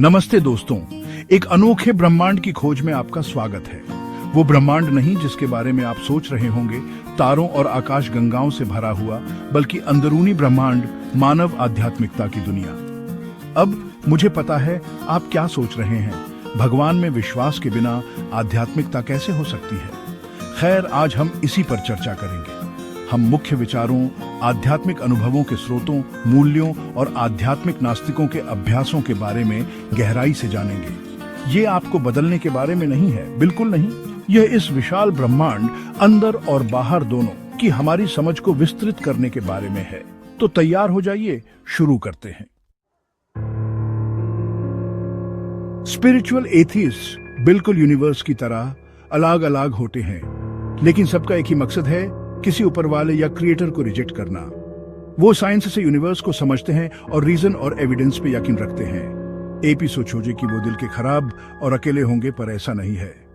नमस्ते दोस्तों, एक अनोखे ब्रह्मांड की खोज में आपका स्वागत है। वो ब्रह्मांड नहीं जिसके बारे में आप सोच रहे होंगे, तारों और आकाश गंगाओं से भरा हुआ, बल्कि अंदरूनी ब्रह्मांड, मानव आध्यात्मिकता की दुनिया। अब मुझे पता है आप क्या सोच रहे हैं, भगवान में विश्वास के बिना आध्यात्मिकता कैसे हो सकती है। खैर, आज हम इसी पर चर्चा करेंगे। हम मुख्य विचारों, आध्यात्मिक अनुभवों के स्रोतों, मूल्यों और आध्यात्मिक नास्तिकों के अभ्यासों के बारे में गहराई से जानेंगे। ये आपको बदलने के बारे में नहीं है, बिल्कुल नहीं। यह इस विशाल ब्रह्मांड, अंदर और बाहर दोनों की हमारी समझ को विस्तृत करने के बारे में है। तो तैयार हो जाइए, शुरू करते हैं। स्पिरिचुअल एथियस्ट बिल्कुल यूनिवर्स की तरह अलग अलग होते हैं, लेकिन सबका एक ही मकसद है, किसी ऊपर वाले या क्रिएटर को रिजेक्ट करना। वो साइंस से यूनिवर्स को समझते हैं और रीजन और एविडेंस पे यकीन रखते हैं। एपी सोचोजे कि वो दिल के खराब और अकेले होंगे, पर ऐसा नहीं है।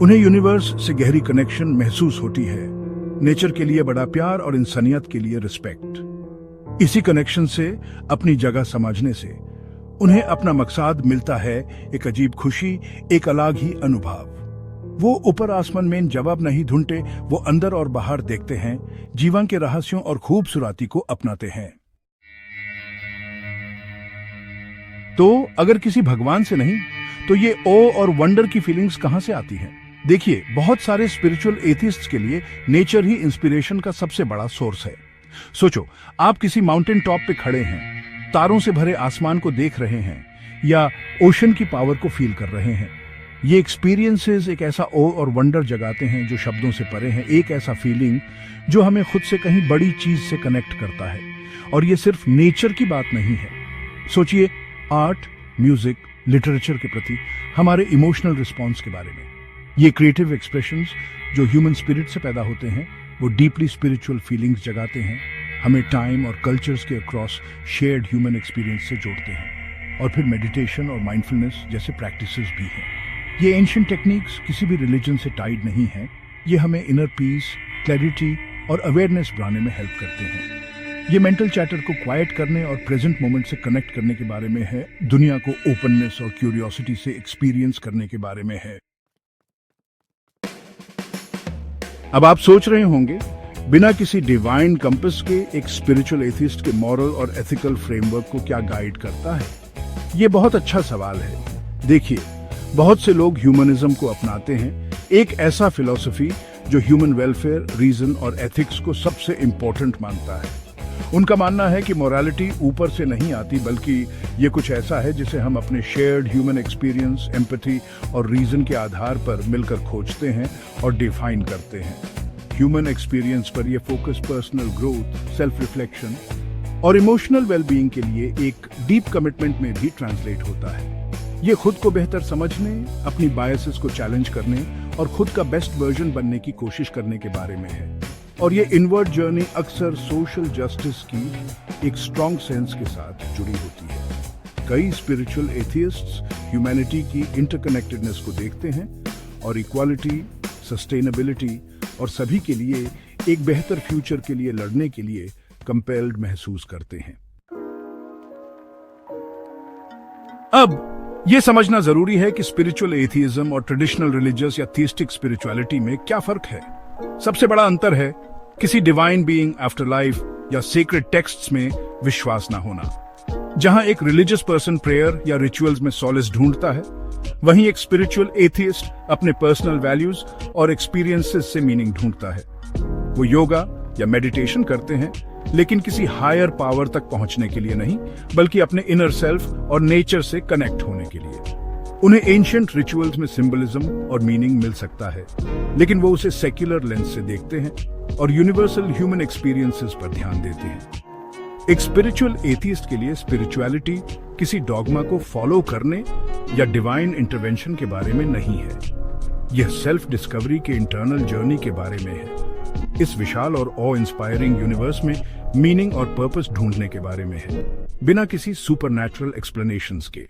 उन्हें यूनिवर्स से गहरी कनेक्शन महसूस होती है, नेचर के लिए बड़ा प्यार और इंसानियत के लिए रिस्पेक्ट। इसी कनेक्शन से, अपनी जगह समझने से उन्हें अपना मकसद मिलता है, एक अजीब खुशी, एक अलग ही अनुभव। वो ऊपर आसमान में जवाब नहीं ढूंढते, वो अंदर और बाहर देखते हैं, जीवन के रहस्यों और खूबसूरती को अपनाते हैं। तो अगर किसी भगवान से नहीं, तो ये ओ और वंडर की फीलिंग्स कहां से आती हैं? देखिए, बहुत सारे स्पिरिचुअल एथिस्ट्स के लिए नेचर ही इंस्पिरेशन का सबसे बड़ा सोर्स है। सोचो, आप किसी माउंटेन टॉप पे खड़े हैं, तारों से भरे आसमान को देख रहे हैं, या ओशन की पावर को फील कर रहे हैं। ये एक्सपीरियंसेस एक ऐसा ओ और वंडर जगाते हैं जो शब्दों से परे हैं, एक ऐसा फीलिंग जो हमें खुद से कहीं बड़ी चीज से कनेक्ट करता है। और ये सिर्फ नेचर की बात नहीं है। सोचिए, आर्ट, म्यूजिक, लिटरेचर के प्रति हमारे इमोशनल रिस्पॉन्स के बारे में। ये क्रिएटिव एक्सप्रेशंस जो ह्यूमन स्पिरिट से पैदा होते हैं, वो डीपली स्पिरिचुअल फीलिंग्स जगाते हैं, हमें टाइम और कल्चर्स के अक्रॉस शेयर्ड ह्यूमन एक्सपीरियंस से जोड़ते हैं। और फिर मेडिटेशन और माइंडफुलनेस जैसे प्रैक्टिसेस भी हैं। ये एंशिएंट टेक्निक्स किसी भी रिलीजन से टाइड नहीं है। ये हमें इनर पीस, क्लैरिटी और अवेयरनेस बढ़ाने में हेल्प करते हैं। ये मेंटल चैटर को क्वाइट करने और प्रेजेंट मोमेंट से कनेक्ट करने के बारे में है, दुनिया को ओपननेस और क्यूरियोसिटी से एक्सपीरियंस करने के बारे में है। अब आप सोच रहे होंगे, बिना किसी डिवाइन कंपस के एक स्पिरिचुअल एथिस्ट के मॉरल और एथिकल फ्रेमवर्क को क्या गाइड करता है? ये बहुत अच्छा सवाल है। देखिए, बहुत से लोग ह्यूमनिज्म को अपनाते हैं, एक ऐसा फिलॉसफी जो ह्यूमन वेलफेयर, रीजन और एथिक्स को सबसे इंपॉर्टेंट मानता है। उनका मानना है कि मोरालिटी ऊपर से नहीं आती, बल्कि ये कुछ ऐसा है जिसे हम अपने शेयर्ड ह्यूमन एक्सपीरियंस, एम्पैथी और रीजन के आधार पर मिलकर खोजते हैं और डिफाइन करते हैं। ह्यूमन एक्सपीरियंस पर यह focus personal growth, self reflection और इमोशनल वेलबीइंग के लिए एक डीप कमिटमेंट में भी ट्रांसलेट होता है। ये खुद को बेहतर समझने, अपनी बायसेस को चैलेंज करने और खुद का बेस्ट वर्जन बनने की कोशिश करने के बारे में है। और ये इनवर्ड जर्नी अक्सर सोशल जस्टिस की एक स्ट्रॉन्ग सेंस के साथ जुड़ी होती है। कई स्पिरिचुअल एथियस्ट्स ह्यूमैनिटी की इंटरकनेक्टेडनेस को देखते हैं और इक्वालिटी, सस्टेनेबिलिटी और सभी के लिए एक बेहतर फ्यूचर के लिए लड़ने के लिए कंपेल्ड महसूस करते हैं। अब ये समझना जरूरी है कि स्पिरिचुअल एथियज्म और ट्रेडिशनल रिलीजियस या थीस्टिक स्पिरिचुअलिटी में क्या फर्क है। सबसे बड़ा अंतर है किसी डिवाइन बीइंग, आफ्टर लाइफ या सीक्रेट टेक्स्ट्स में विश्वास ना होना। जहां एक रिलीजियस पर्सन प्रेयर या रिचुअल्स में सॉलेस ढूंढता है, वहीं एक स्पिरिचुअल एथियस्ट अपने पर्सनल वैल्यूज और एक्सपीरियंसेस से मीनिंग ढूंढता है। वो योगा या मेडिटेशन करते हैं, लेकिन किसी हायर पावर तक पहुंचने के लिए नहीं, बल्कि अपने इनर सेल्फ और नेचर से कनेक्ट होने के लिए। उन्हें एंशिएंट रिचुअल्स में सिंबलिज्म और मीनिंग मिल सकता है, लेकिन वो उसे सेक्युलर लेंस से देखते हैं और यूनिवर्सल ह्यूमन एक्सपीरियंसेस पर ध्यान देते हैं। एक स्पिरिचुअल एथियस्ट के लिए स्पिरिचुअलिटी किसी डॉगमा को फॉलो करने या डिवाइन इंटरवेंशन के बारे में नहीं है। यह सेल्फ डिस्कवरी के इंटरनल जर्नी के बारे में है। इस विशाल और ऑ इंस्पायरिंग यूनिवर्स में मीनिंग और पर्पस ढूंढने के बारे में है, बिना किसी सुपरनैचुरल एक्सप्लेनेशंस के।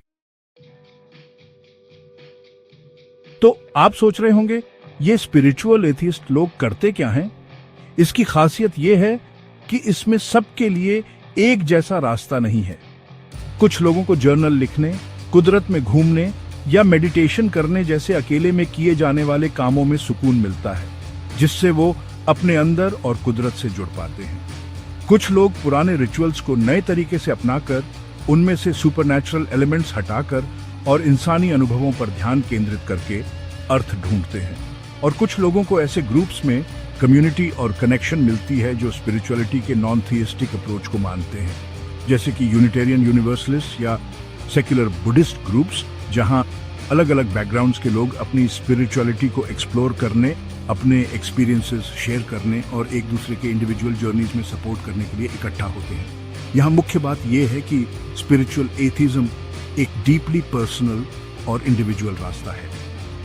तो आप सोच रहे होंगे, ये स्पिरिचुअल एथियस्ट लोग करते क्या हैं? इसकी खासियत यह है कि इसमें सबके लिए एक जैसा रास्ता नहीं है। कुछ लोगों को जर्नल लिखने, कुदरत में घूमने या मेडिटेशन करने जैसे अकेले में किए जाने वाले कामों में सुकून मिलता है, जिससे वो अपने अंदर और कुदरत से जुड़ पाते हैं। कुछ लोग पुराने रिचुअल्स को नए तरीके से अपनाकर उनमें से सुपरनैचुरल एलिमेंट्स हटाकर और इंसानी अनुभवों पर ध्यान केंद्रित करके अर्थ ढूंढते हैं। और कुछ लोगों को ऐसे ग्रुप्स में कम्युनिटी और कनेक्शन मिलती है जो स्पिरिचुअलिटी के नॉन थियस्टिक अप्रोच को मानते हैं, जैसे कि यूनिटेरियन यूनिवर्सलिस्ट या सेक्युलर बुद्धिस्ट ग्रुप्स, जहां अलग अलग बैकग्राउंड्स के लोग अपनी स्पिरिचुअलिटी को एक्सप्लोर करने, अपने एक्सपीरियंसेस शेयर करने और एक दूसरे के इंडिविजुअल जर्नीज में सपोर्ट करने के लिए इकट्ठा होते हैं। यहाँ मुख्य बात यह है कि स्पिरिचुअल एथिज्म एक डीपली पर्सनल और इंडिविजुअल रास्ता है।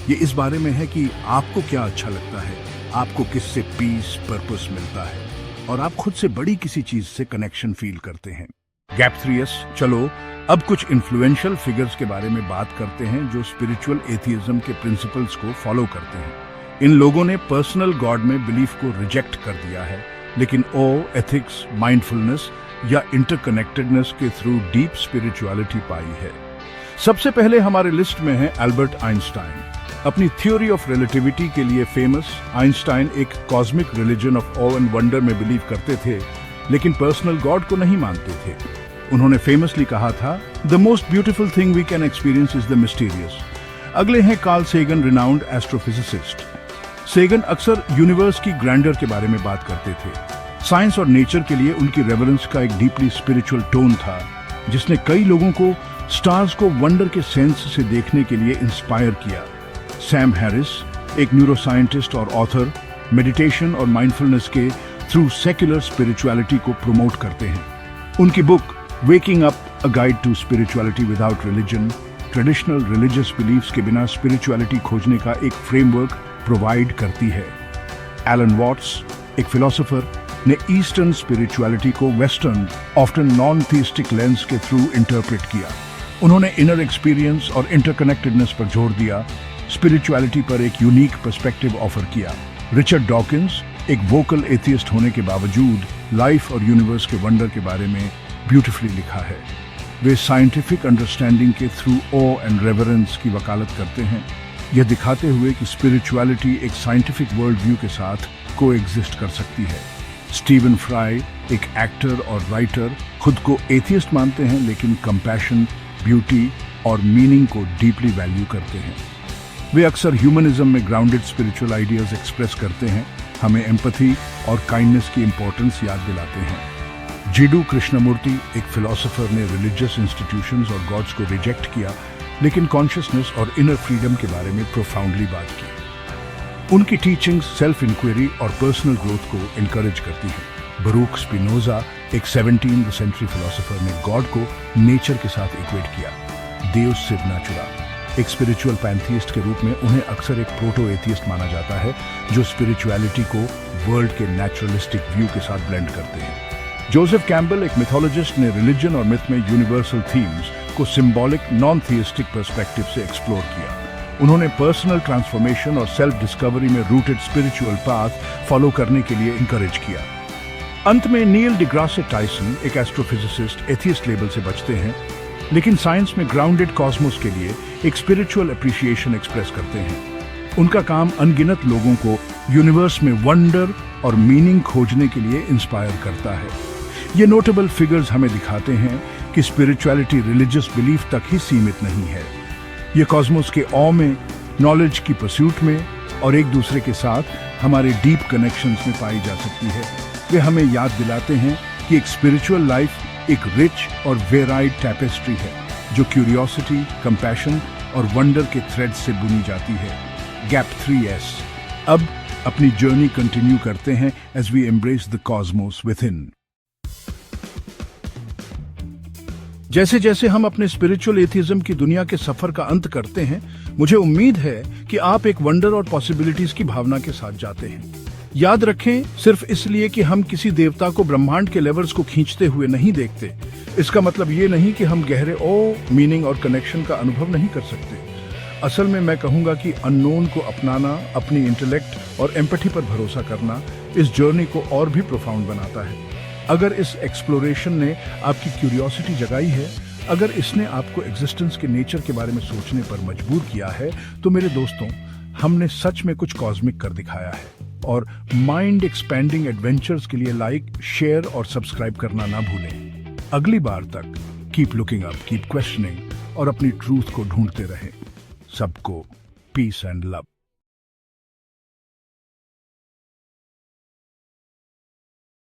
ये इस बारे में है कि आपको क्या अच्छा लगता है, आपको किससे पीस, पर्पस मिलता है और आप खुद से बड़ी किसी चीज से कनेक्शन फील करते हैं। गैप 3S, चलो अब कुछ इन्फ्लुएंशियल फिगर्स के बारे में बात करते हैं जो स्पिरिचुअल एथिज्म के प्रिंसिपल्स को फॉलो करते हैं। इन लोगों ने पर्सनल गॉड में बिलीफ को रिजेक्ट कर दिया है, लेकिन एथिक्स, माइंडफुलनेस या इंटरकनेक्टेडनेस के थ्रू डीप स्पिरिचुअलिटी पाई है। सबसे पहले हमारे लिस्ट में है एल्बर्ट आइंस्टाइन। अपनी थ्योरी ऑफ रिलेटिविटी के लिए फेमस, आइंस्टाइन एक cosmic religion of of and wonder में बिलीव करते थे, लेकिन पर्सनल गॉड को नहीं मानते थे। उन्होंने फेमसली कहा था, the most beautiful thing we can experience is the mysterious. अगले हैं Carl Sagan, renowned astrophysicist. Sagan अक्सर यूनिवर्स की ग्रैंडर के बारे में बात करते थे। साइंस और नेचर के लिए उनकी रेवरेंस का एक डीपली स्पिरिचुअल टोन था, जिसने कई लोगों को स्टार्स को वंडर के सेंस से देखने के लिए इंस्पायर किया। सैम हैरिस, एक न्यूरोसाइंटिस्ट और ऑथर, मेडिटेशन और माइंडफुलनेस के थ्रू सेक्युलर स्पिरिचुअलिटी को प्रमोट करते हैं। उनकी book waking up, a guide to spirituality without religion, traditional religious beliefs के बिना स्पिरिचुअलिटी खोजने का एक फ्रेमवर्क प्रोवाइड करती है। एलन वॉट्स, एक फिलोसोफर, ने ईस्टर्न स्पिरिचुअलिटी को western, often non theistic lens के थ्रू इंटरप्रेट किया। उन्होंने इनर एक्सपीरियंस और इंटरकनेक्टेडनेस पर जोर दिया, स्पिरिचुअलिटी पर एक यूनिक पर्सपेक्टिव ऑफर किया। रिचर्ड डॉकिंस, एक वोकल एथियस्ट होने के बावजूद लाइफ और यूनिवर्स के वंडर के बारे में ब्यूटीफुली लिखा है। वे साइंटिफिक अंडरस्टैंडिंग के थ्रू ऑ एंड रेवरेंस की वकालत करते हैं, यह दिखाते हुए कि स्पिरिचुअलिटी एक साइंटिफिक वर्ल्ड व्यू के साथ कोएग्जिस्ट कर सकती है। स्टीवन फ्राई, एक एक्टर और राइटर, खुद को एथियस्ट मानते हैं लेकिन कंपैशन, ब्यूटी और मीनिंग को डीपली वैल्यू करते हैं। वे अक्सर ह्यूमनिज्म में ग्राउंडेड स्पिरिचुअल आइडियाज एक्सप्रेस करते हैं, हमें एम्पैथी और काइंडनेस की इंपॉर्टेंस याद दिलाते हैं। जीडू कृष्णमूर्ति, एक फिलोसोफर, ने रिलीजियस इंस्टीट्यूशंस और गॉड्स को रिजेक्ट किया, लेकिन कॉन्शियसनेस और इनर फ्रीडम के बारे में प्रोफाउंडली बात की। उनकी टीचिंग्स सेल्फ इंक्वायरी और पर्सनल ग्रोथ को एनकरेज करती हैं। बरूक स्पिनोजा, एक 17वीं सेंचुरी फिलोसोफर, ने गॉड को नेचर के साथ इक्वेट किया। देउस सिव नाचुरा, एक स्पिरिचुअल पैंथियस्ट के रूप में उन्हें अक्सर एक प्रोटो एथियस्ट माना जाता है, जो स्पिरिचुअलिटी को वर्ल्ड के नेचुरलिस्टिक व्यू के साथ ब्लेंड करते हैं। जोसेफ कैम्बल, एक मिथोलॉजिस्ट, ने रिलीजन और मिथ में यूनिवर्सल थीम्स को सिंबॉलिक नॉन थियस्टिक पर्सपेक्टिव से एक्सप्लोर किया। उन्होंने पर्सनल ट्रांसफॉर्मेशन और सेल्फ डिस्कवरी में रूटेड स्पिरिचुअल पाथ फॉलो करने के लिए इंकरेज किया। अंत में नील डिग्रासे टाइसन, एक एस्ट्रोफिजिसिस्ट, एथियस्ट लेबल से बचते हैं, लेकिन साइंस में ग्राउंडेड कॉस्मोस के लिए एक स्पिरिचुअल अप्रिसिएशन एक्सप्रेस करते हैं। उनका काम अनगिनत लोगों को यूनिवर्स में वंडर और मीनिंग खोजने के लिए इंस्पायर करता है। ये नोटेबल फिगर्स हमें दिखाते हैं कि स्पिरिचुअलिटी रिलीजियस बिलीफ तक ही सीमित नहीं है। ये कॉस्मोस के ऑ में, नॉलेज की परस्यूट में और एक दूसरे के साथ हमारे डीप कनेक्शंस में पाई जा सकती है। वे हमें याद दिलाते हैं कि एक स्पिरिचुअल लाइफ एक रिच और वेराइड टैपेस्ट्री है, जो क्यूरियोसिटी, कंपैशन और वंडर के थ्रेड से बुनी जाती है। गैप 3S, अब अपनी जर्नी कंटिन्यू करते हैं as we embrace the cosmos within. जैसे जैसे हम अपने स्पिरिचुअल एथिज्म की दुनिया के सफर का अंत करते हैं, मुझे उम्मीद है कि आप एक वंडर और पॉसिबिलिटीज की भावना के साथ जाते हैं। याद रखें, सिर्फ इसलिए कि हम किसी देवता को ब्रह्मांड के लेवल्स को खींचते हुए नहीं देखते, इसका मतलब ये नहीं कि हम गहरे मीनिंग और कनेक्शन का अनुभव नहीं कर सकते। असल में मैं कहूंगा कि अननोन को अपनाना, अपनी इंटेलेक्ट और एम्पैथी पर भरोसा करना इस जर्नी को और भी प्रोफाउंड बनाता है। अगर इस एक्सप्लोरेशन ने आपकी क्यूरियोसिटी जगाई है, अगर इसने आपको एग्जिस्टेंस के नेचर के बारे में सोचने पर मजबूर किया है तो मेरे दोस्तों, हमने सच में कुछ कॉस्मिक कर दिखाया है। और माइंड एक्सपेंडिंग एडवेंचर्स के लिए लाइक, शेयर और सब्सक्राइब करना ना भूलें। अगली बार तक keep looking up, keep questioning और अपनी ट्रूथ को ढूंढते रहें। सबको पीस एंड लव।